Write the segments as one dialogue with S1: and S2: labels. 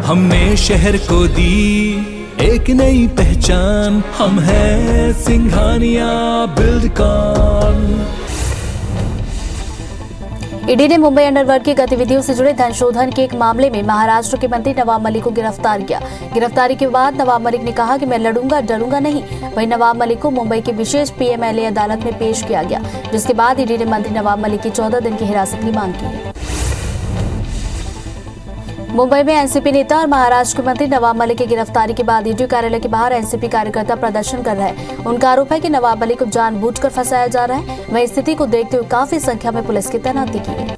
S1: हमने शहर को दी एक नई पहचान, हम हैं सिंघानिया बिल्डकॉन।
S2: ईडी ने मुंबई अंडरवर्ल्ड की गतिविधियों से जुड़े धन शोधन के एक मामले में महाराष्ट्र के मंत्री नवाब मलिक को गिरफ्तार किया। गिरफ्तारी के बाद नवाब मलिक ने कहा कि मैं लड़ूंगा, डरूंगा नहीं। वहीं नवाब मलिक को मुंबई की विशेष पीएमएलए अदालत में पेश किया गया, जिसके बाद ईडी ने मंत्री नवाब मलिक की 14 दिन की हिरासत की मांग की है। मुंबई में एनसीपी नेता और महाराष्ट्र के मंत्री नवाब मलिक की गिरफ्तारी के बाद ईडी कार्यालय के बाहर एनसीपी कार्यकर्ता प्रदर्शन कर रहे हैं। उनका आरोप है कि नवाब मलिक को जानबूझकर फंसाया जा रहा है। वहीं स्थिति को देखते हुए काफी संख्या में पुलिस की तैनाती की है।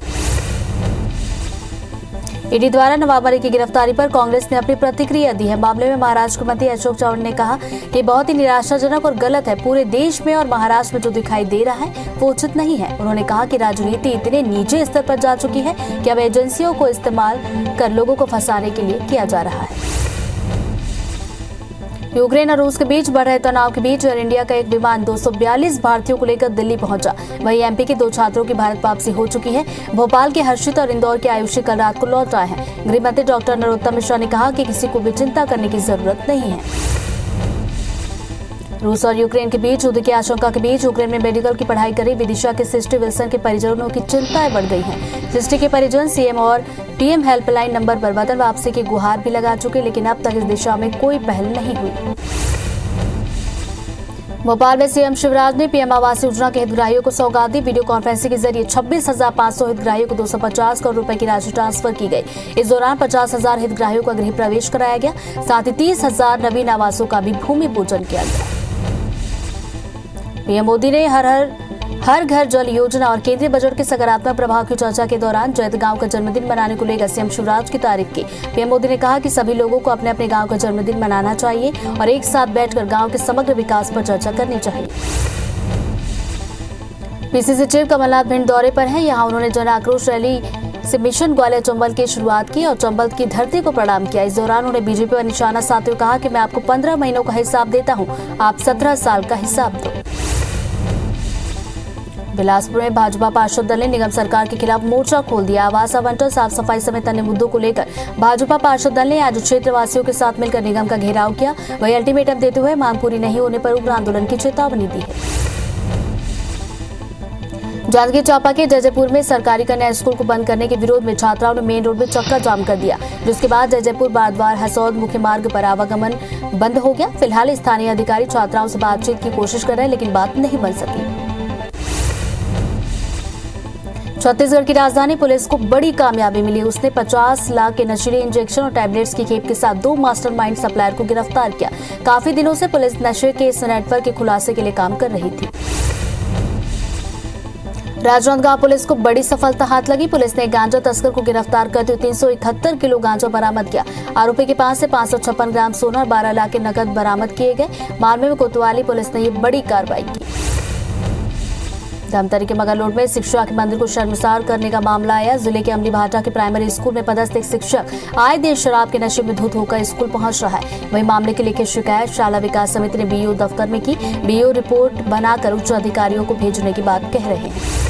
S2: ईडी द्वारा नवाब मलिक की गिरफ्तारी पर कांग्रेस ने अपनी प्रतिक्रिया दी है। मामले में महाराष्ट्र के मंत्री अशोक चव्हाण ने कहा कि बहुत ही निराशाजनक और गलत है। पूरे देश में और महाराष्ट्र में जो दिखाई दे रहा है वो उचित नहीं है। उन्होंने कहा कि राजनीति इतने निजी स्तर पर जा चुकी है कि अब एजेंसियों को इस्तेमाल कर लोगों को फंसाने के लिए किया जा रहा है। यूक्रेन और रूस के बीच बढ़ रहे तनाव के बीच एयर इंडिया का एक विमान 242 भारतीयों को लेकर दिल्ली पहुंचा। वहीं एमपी के 2 छात्रों की भारत वापसी हो चुकी है। भोपाल के हर्षित और इंदौर के आयुषी कल रात को लौट आए हैं। गृह मंत्री डॉक्टर नरोत्तम मिश्रा ने कहा कि किसी को भी चिंता करने की जरूरत नहीं है। रूस और यूक्रेन के बीच युद्ध की आशंका के बीच यूक्रेन में मेडिकल की पढ़ाई कर रही विदिशा के सिस्टी विल्सन के परिजनों की चिंताएं बढ़ गई हैं। सिस्टी के परिजन सीएम और टीएम हेल्पलाइन नंबर पर वतन वापसी की गुहार भी लगा चुके, लेकिन अब तक इस दिशा में कोई पहल नहीं हुई। भोपाल में सीएम शिवराज ने पीएम आवास योजना के हितग्राहियों को सौगात दी। वीडियो कॉन्फ्रेंसिंग के जरिए 26,500 हितग्राहियों को 250 करोड़ रुपए की राशि ट्रांसफर की गई। इस दौरान 50,000 हितग्राहियों का गृह प्रवेश कराया गया। साथ ही 30,000 नवीन आवासों का भी भूमि पूजन किया गया। पीएम मोदी ने हर घर जल योजना और केंद्रीय बजट के सकारात्मक प्रभाव की चर्चा के दौरान जैत गांव का जन्मदिन मनाने को लेकर सीएम शिवराज की तारीफ की। पीएम मोदी ने कहा कि सभी लोगों को अपने अपने गांव का जन्मदिन मनाना चाहिए और एक साथ बैठकर गांव के समग्र विकास पर चर्चा करनी चाहिए। पीसीसी चीफ कमलनाथ भिंड दौरे पर हैं। यहां उन्होंने जन आक्रोश रैली से मिशन ग्वालियर चंबल की शुरुआत की और चंबल की धरती को प्रणाम किया। इस दौरान उन्होंने बीजेपी पर निशाना साधते हुए कहा कि मैं आपको 15 महीनों का हिसाब देता हूं, आप 17 साल का हिसाब दो। बिलासपुर में भाजपा पार्षद दल ने निगम सरकार के खिलाफ मोर्चा खोल दिया। आवास आवंटन, साफ सफाई समेत अन्य मुद्दों को लेकर भाजपा पार्षद दल ने आज क्षेत्रवासियों के साथ मिलकर निगम का घेराव किया। वहीं अल्टीमेटम देते हुए मांग पूरी नहीं होने पर उग्र आंदोलन की चेतावनी दी है। जांजगीर चांपा के जयजयपुर में सरकारी कन्या स्कूल को बंद करने के विरोध में छात्राओं ने मेन रोड में चक्का जाम कर दिया, जिसके बाद जयजयपुर बारद्वार हसौद मुख्य मार्ग पर आवागमन बंद हो गया। फिलहाल स्थानीय अधिकारी छात्राओं से बातचीत की कोशिश कर रहे हैं, लेकिन बात नहीं बन सकी। छत्तीसगढ़ की राजधानी पुलिस को बड़ी कामयाबी मिली। उसने 50 लाख के नशीले इंजेक्शन और टैबलेट्स की खेप के साथ 2 मास्टरमाइंड सप्लायर को गिरफ्तार किया। काफी दिनों से पुलिस नशे के इस नेटवर्क के खुलासे के लिए काम कर रही थी। राजनांदगांव पुलिस को बड़ी सफलता हाथ लगी। पुलिस ने गांजा तस्कर को गिरफ्तार करते हुए 371 किलो गांजा बरामद किया। आरोपी के पास से 556 ग्राम सोना और 12 लाख के नकद बरामद किए गए। मामले में कोतवाली पुलिस ने ये बड़ी कार्रवाई की। धमतरी के मगरलोड में शिक्षा के मंदिर को शर्मसार करने का मामला आया। जिले के अमली भाटा के प्राइमरी स्कूल में पदस्थ एक शिक्षक आए दिन शराब के नशे में धुत होकर स्कूल पहुंच रहा है। वहीं मामले की लिखित शिकायत शाला विकास समिति ने बीईओ दफ्तर में की। बीईओ रिपोर्ट बनाकर उच्च अधिकारियों को भेजने की बात कह रहे हैं।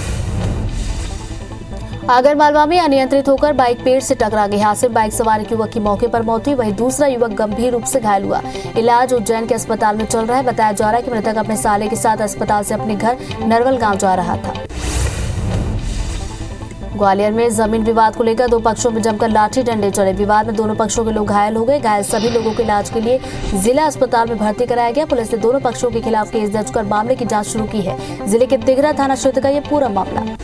S2: आगरमालवा में अनियंत्रित होकर बाइक पेड़ से टकरा गई। हादसे में बाइक सवार एक युवक की मौके पर मौत हुई। वहीं दूसरा युवक गंभीर रूप से घायल हुआ। इलाज उज्जैन के अस्पताल में चल रहा है। बताया जा रहा है कि मृतक अपने साले के साथ अस्पताल से अपने घर नरवल गांव जा रहा था। ग्वालियर में जमीन विवाद को लेकर 2 पक्षों में जमकर लाठी डंडे चले। विवाद में दोनों पक्षों के लोग घायल हो गए। घायल सभी लोगों को इलाज के लिए जिला अस्पताल में भर्ती कराया गया। पुलिस ने दोनों पक्षों के खिलाफ केस दर्ज कर मामले की जांच शुरू की है। जिले के तिगरा थाना क्षेत्र का यह पूरा मामला।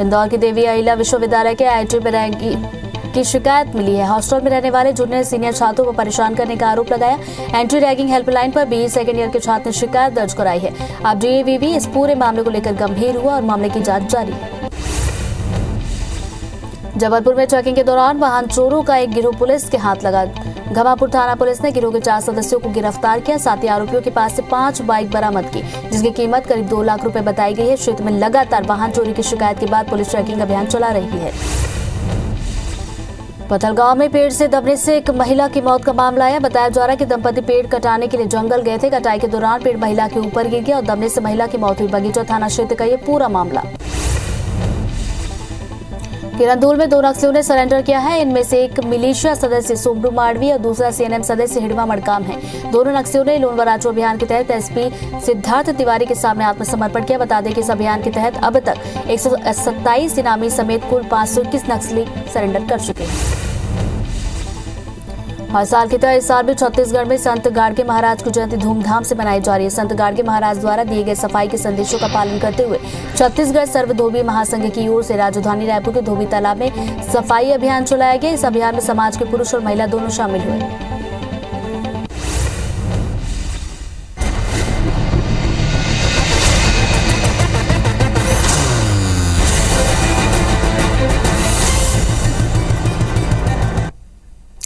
S2: इंदौर के देवी अहिल्या विश्वविद्यालय के आईटी में रैगिंग की शिकायत मिली है। हॉस्टल में रहने वाले जूनियर सीनियर छात्रों को परेशान करने का आरोप लगाया। एंटी रैगिंग हेल्पलाइन पर बीई सेकेंड ईयर के छात्र ने शिकायत दर्ज कराई है। अब डीएवीवी इस पूरे मामले को लेकर गंभीर हुआ और मामले की जांच जारी है। जबलपुर में चेकिंग के दौरान वाहन चोरों का एक गिरोह पुलिस के हाथ लगा। घमापुर थाना पुलिस ने गिरोह के 4 सदस्यों को गिरफ्तार किया। साथ ही आरोपियों के पास से 5 बाइक बरामद की, जिसकी कीमत करीब 2 लाख रुपए बताई गई है। क्षेत्र में लगातार वाहन चोरी की शिकायत के बाद पुलिस चेकिंग अभियान चला रही है। पथलगांव में पेड़ से दबने से एक महिला की मौत का मामला आया। बताया जा रहा है कि दंपति पेड़ कटाने के लिए जंगल गए थे। कटाई के दौरान पेड़ महिला के ऊपर गिर गया और दबने से महिला की मौत हुई। बगीचा थाना क्षेत्र का ये पूरा मामला। किरंदुल में 2 नक्सलियों ने सरेंडर किया है। इनमें से एक मिलिशिया सदस्य सोमरू माडवी और दूसरा सीएनएम सदस्य हिडवा मडकाम है। दोनों नक्सलियों ने लोन वराचो अभियान के तहत एसपी सिद्धार्थ तिवारी के सामने आत्मसमर्पण किया। बता दें कि इस अभियान के तहत अब तक 127 इनामी समेत कुल 521 नक्सली सरेंडर कर चुके हैं। हर साल की तरह इस साल भी छत्तीसगढ़ में संत गाड़गे महाराज की जयंती धूमधाम से मनाई जा रही है। संत गाड़गे महाराज द्वारा दिए गए सफाई के संदेशों का पालन करते हुए छत्तीसगढ़ सर्व धोबी महासंघ की ओर से राजधानी रायपुर के धोबी तालाब में सफाई अभियान चलाया गया। इस अभियान में समाज के पुरुष और महिला दोनों शामिल हुए।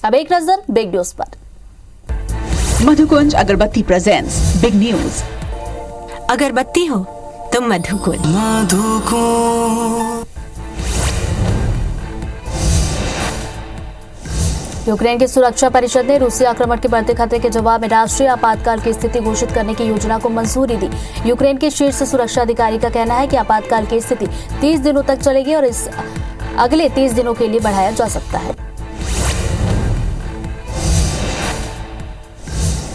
S2: अब एक नजर बिग न्यूज पर।
S3: मधुकुंज अगरबत्ती प्रेजेंट्स बिग न्यूज।
S4: अगरबत्ती हो तो मधुकुंज।
S2: यूक्रेन की सुरक्षा परिषद ने रूसी आक्रमण के बढ़ते खतरे के जवाब में राष्ट्रीय आपातकाल की स्थिति घोषित करने की योजना को मंजूरी दी। यूक्रेन के शीर्ष सुरक्षा अधिकारी का कहना है कि आपातकाल की स्थिति 30 दिनों तक चलेगी और इस अगले 30 दिनों के लिए बढ़ाया जा सकता है।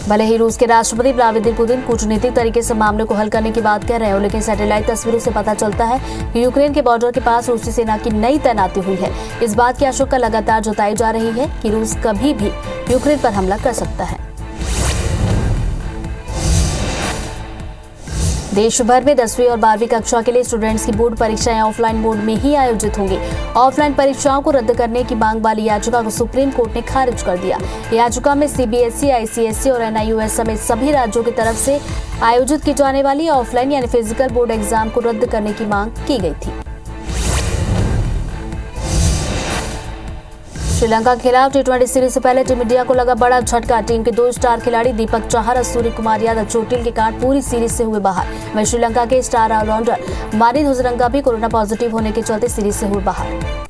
S2: भले ही रूस के राष्ट्रपति व्लादिमीर पुतिन कूटनीतिक तरीके से मामले को हल करने की बात कर रहे हो, लेकिन सैटेलाइट तस्वीरों से पता चलता है कि यूक्रेन के बॉर्डर के पास रूसी सेना की नई तैनाती हुई है। इस बात की आशंका लगातार जताई जा रही है कि रूस कभी भी यूक्रेन पर हमला कर सकता है। देश भर में 10वीं और 12वीं कक्षा के लिए स्टूडेंट्स की बोर्ड परीक्षाएं ऑफलाइन मोड में ही आयोजित होंगी। ऑफलाइन परीक्षाओं को रद्द करने की मांग वाली याचिका को सुप्रीम कोर्ट ने खारिज कर दिया। याचिका में सीबीएसई, आईसीएसई और एनआईओएस समेत सभी राज्यों की तरफ से आयोजित की जाने वाली ऑफलाइन यानी फिजिकल बोर्ड एग्जाम को रद्द करने की मांग की गई थी। श्रीलंका के खिलाफ टी20 सीरीज से पहले टीम इंडिया को लगा बड़ा झटका। टीम के 2 स्टार खिलाड़ी दीपक चाहर और सूर्य कुमार यादव चोटिल के कारण पूरी सीरीज से हुए बाहर। वहीं श्रीलंका के स्टार ऑलराउंडर मारिन हुजरंगा भी कोरोना पॉजिटिव होने के चलते सीरीज से हुए बाहर।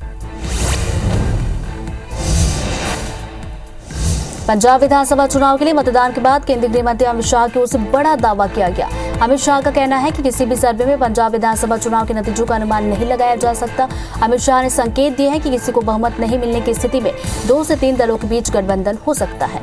S2: पंजाब विधानसभा चुनाव के लिए मतदान के बाद केंद्रीय गृह मंत्री अमित शाह की ओर से बड़ा दावा किया गया। अमित शाह का कहना है कि किसी भी सर्वे में पंजाब विधानसभा चुनाव के नतीजों का अनुमान नहीं लगाया जा सकता। अमित शाह ने संकेत दिए हैं कि किसी को बहुमत नहीं मिलने की स्थिति में 2 से 3 दलों के बीच गठबंधन हो सकता है।